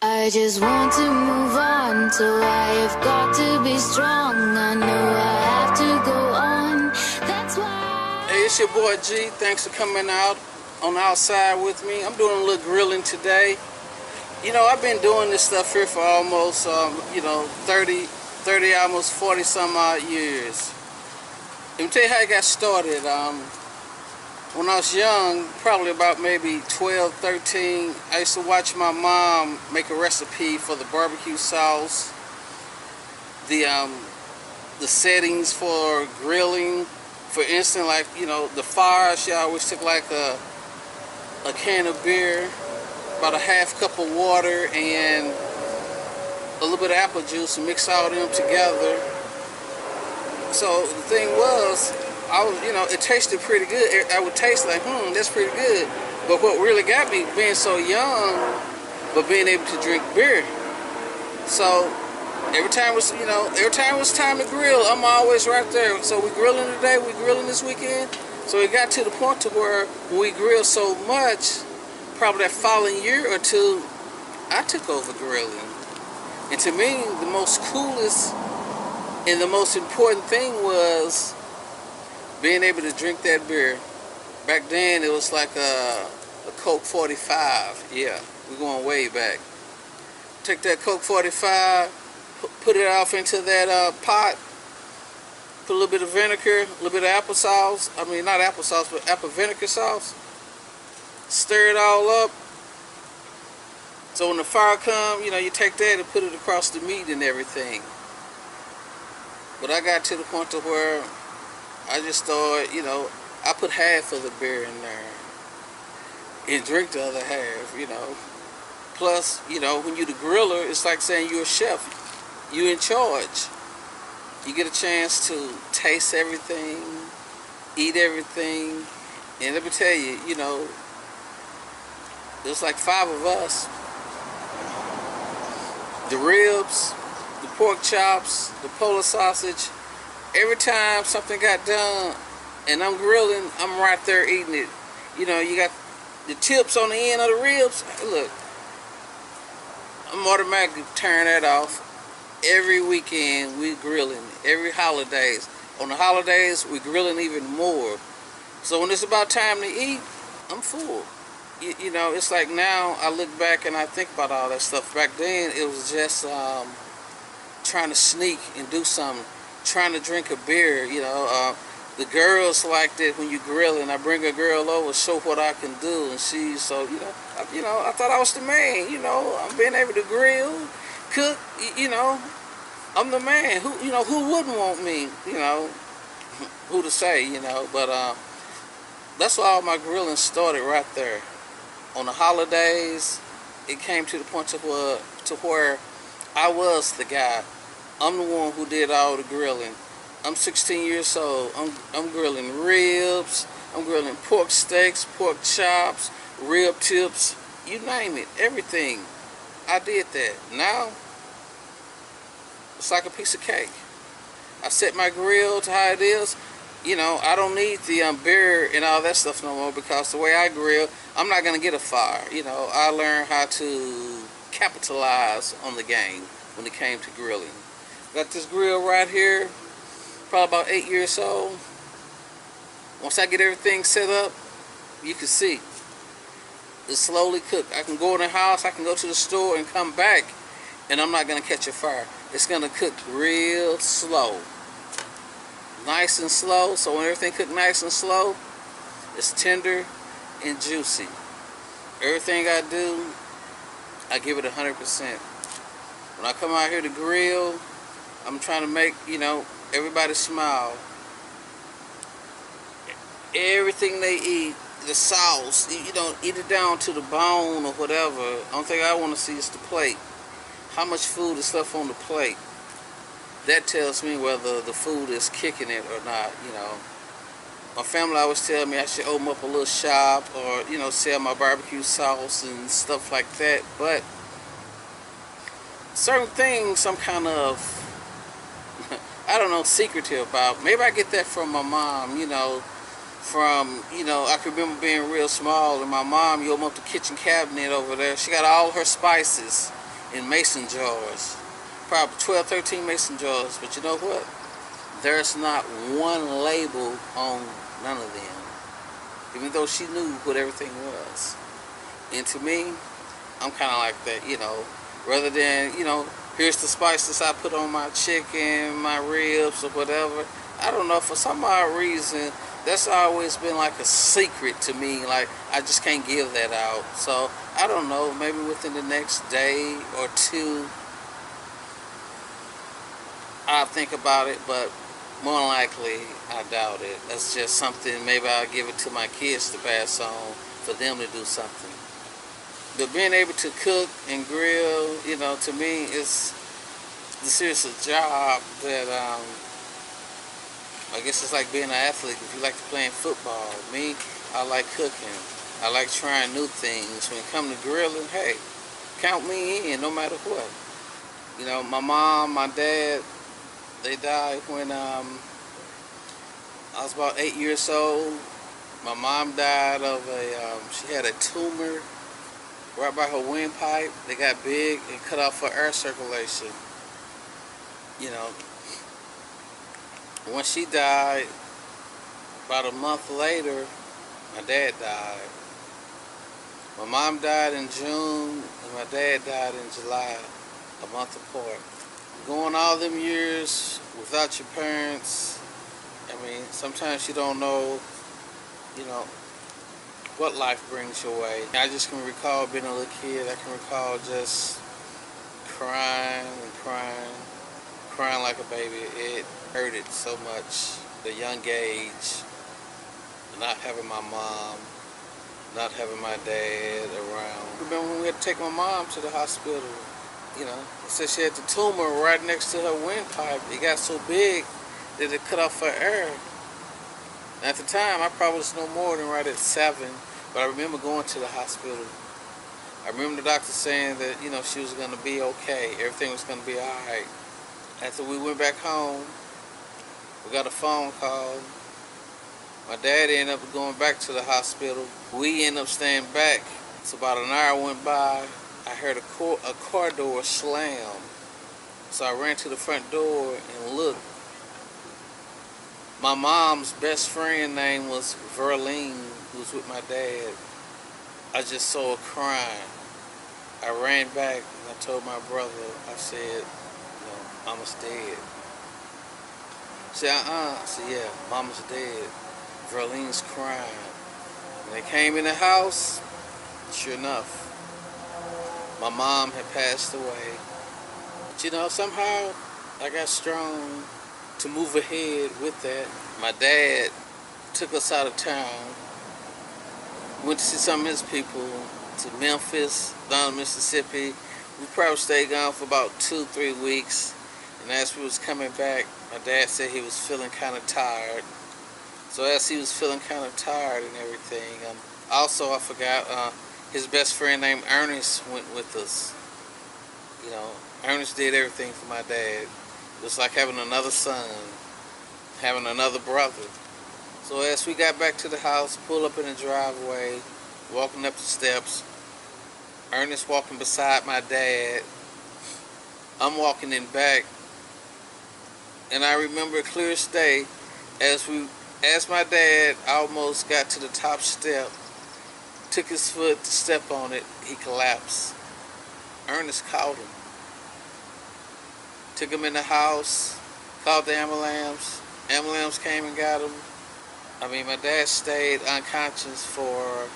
I just want to move on, so I have got to be strong. I know I have to go on, that's why. Hey, it's your boy G. Thanks for coming out on the outside with me. I'm doing a little grilling today. You know, I've been doing this stuff here for almost, 30, almost 40 some odd years. Let me tell you how I got started. When I was young, probably about maybe 12, 13, I used to watch my mom make a recipe for the barbecue sauce, the settings for grilling. For instance, like, the fire, she always took like a can of beer, about a half cup of water, and a little bit of apple juice, and mix all them together. So the thing was, it tasted pretty good. I would taste like, that's pretty good. But what really got me, being so young, but being able to drink beer. So every time it was time to grill, I'm always right there. So we grilling today, we grilling this weekend. So it got to the point to where we grilled so much, probably that following year or two, I took over grilling. And to me, the most coolest and the most important thing was being able to drink that beer. Back then, it was like a Coke 45. Yeah, we're going way back. Take that Coke 45, put it off into that pot, put a little bit of vinegar, a little bit of applesauce. I mean, not applesauce, but apple vinegar sauce. Stir it all up. So when the fire comes, you take that and put it across the meat and everything. But I got to the point to where I just started, I put half of the beer in there and drink the other half, Plus, when you're the griller, it's like saying you're a chef. You're in charge. You get a chance to taste everything, eat everything. And let me tell you, there's like 5 of us. The ribs, the pork chops, the Polish sausage. Every time something got done and I'm grilling, I'm right there eating it. You got the tips on the end of the ribs. Look, I'm automatically tearing that off. Every weekend we grilling. Every holidays. On the holidays, we grilling even more. So when it's about time to eat, I'm full. It's like now I look back and I think about all that stuff. Back then, it was just trying to sneak and do something. Trying to drink a beer, the girls like that when you grilling. I bring a girl over, show what I can do, and I thought I was the man. I'm being able to grill, cook. I'm the man. Who wouldn't want me? Who to say? But that's why all my grilling started right there. On the holidays, it came to the point to where I was the guy. I'm the one who did all the grilling. I'm 16 years old. I'm grilling ribs. I'm grilling pork steaks, pork chops, rib tips, you name it, everything. I did that. Now, it's like a piece of cake. I set my grill to how it is. I don't need the beer and all that stuff no more, because the way I grill, I'm not going to get a fire. I learned how to capitalize on the game when it came to grilling. Got this grill right here, probably about 8 years old. Once I get everything set up, you can see it's slowly cooked. I can go in the house, I can go to the store and come back, and I'm not going to catch a fire. It's going to cook real slow. Nice and slow. So when everything cooked nice and slow, it's tender and juicy. Everything I do, I give it 100%. When I come out here to grill, I'm trying to make, everybody smile. Everything they eat, the sauce, eat it down to the bone or whatever. Only thing I want to see is the plate. How much food is left on the plate. That tells me whether the food is kicking it or not, My family always tell me I should open up a little shop or, sell my barbecue sauce and stuff like that. But certain things I'm kind of, I don't know, secretive about. Maybe I get that from my mom, I can remember being real small, and my mom, you open up the kitchen cabinet over there, she got all her spices. in mason jars. Probably 12, 13 mason jars. But you know what? There's not one label on none of them. Even though she knew what everything was. And to me, I'm kind of like that, you know. Rather than, you know, here's the spices I put on my chicken, my ribs, or whatever. I don't know, for some odd reason, that's always been like a secret to me. Like, I just can't give that out. So, I don't know, maybe within the next day or two, I'll think about it, but more than likely, I doubt it. That's just something, maybe I'll give it to my kids to pass on for them to do something. But being able to cook and grill, you know, to me, it's seriously a job that, I guess it's like being an athlete. If you like to play football, me, I like cooking. I like trying new things. When it comes to grilling, hey, count me in no matter what. You know, my mom, my dad, they died when I was about 8 years old. My mom died of she had a tumor right by her windpipe. They got big and cut off her air circulation. You know, when she died, about a month later, my dad died. My mom died in June, and my dad died in July, a month apart. Going all them years without your parents, I mean, sometimes you don't know, you know, what life brings your way. I just can recall being a little kid. I can recall just crying and crying like a baby. It hurted so much. The young age, not having my mom, not having my dad around. I remember when we had to take my mom to the hospital. You know, it said she had the tumor right next to her windpipe. It got so big that it cut off her air. And at the time, I probably was no more than right at 7, but I remember going to the hospital. I remember the doctor saying that, you know, she was going to be okay. Everything was going to be all right. After we went back home, we got a phone call. My dad ended up going back to the hospital. We ended up staying back. So about an hour went by. I heard a car door slam. So I ran to the front door and looked. My mom's best friend name was Verlene, who was with my dad. I just saw her crying. I ran back and I told my brother, I said, you know, Mama's dead. He said, I said, yeah, Mama's dead. Verlene's crying. When they came in the house, sure enough, my mom had passed away. But you know, somehow I got strong to move ahead with that. My dad took us out of town, went to see some of his people, to Memphis, down to Mississippi. We probably stayed gone for about 2-3 weeks. And as we was coming back, my dad said he was feeling kind of tired. So as he was feeling kind of tired and everything, also I forgot, his best friend named Ernest went with us. You know, Ernest did everything for my dad. It was like having another son, having another brother. So as we got back to the house, pulled up in the driveway, walking up the steps, Ernest walking beside my dad, I'm walking in back, and I remember it clear as day, as my dad almost got to the top step, took his foot to step on it, he collapsed. Ernest caught him. Took him in the house, called the ambulance. Ambulance came and got him. I mean, my dad stayed unconscious for,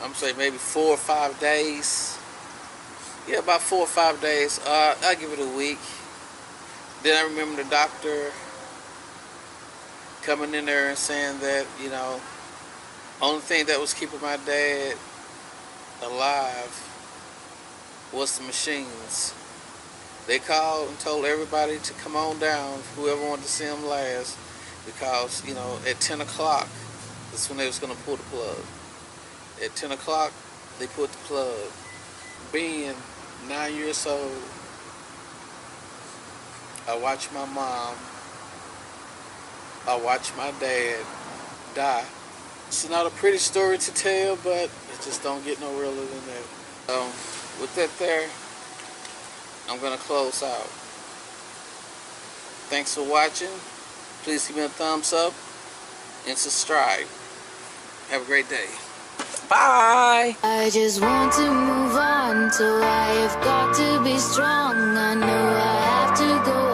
I'm saying maybe 4 or 5 days. Yeah, about 4 or 5 days. I'll give it a week. Then I remember the doctor coming in there and saying that, you know, only thing that was keeping my dad alive was the machines. They called and told everybody to come on down, whoever wanted to see him last, because, you know, at 10 o'clock, that's when they was going to pull the plug. At 10 o'clock, they put the plug. Being 9 years old, I watched my mom, I watched my dad die. It's not a pretty story to tell, but it just don't get no realer than that. With that there, I'm going to close out. Thanks for watching. Please give me a thumbs up and subscribe. Have a great day. Bye. I just want to move on, so I've got to be strong. I know I have to go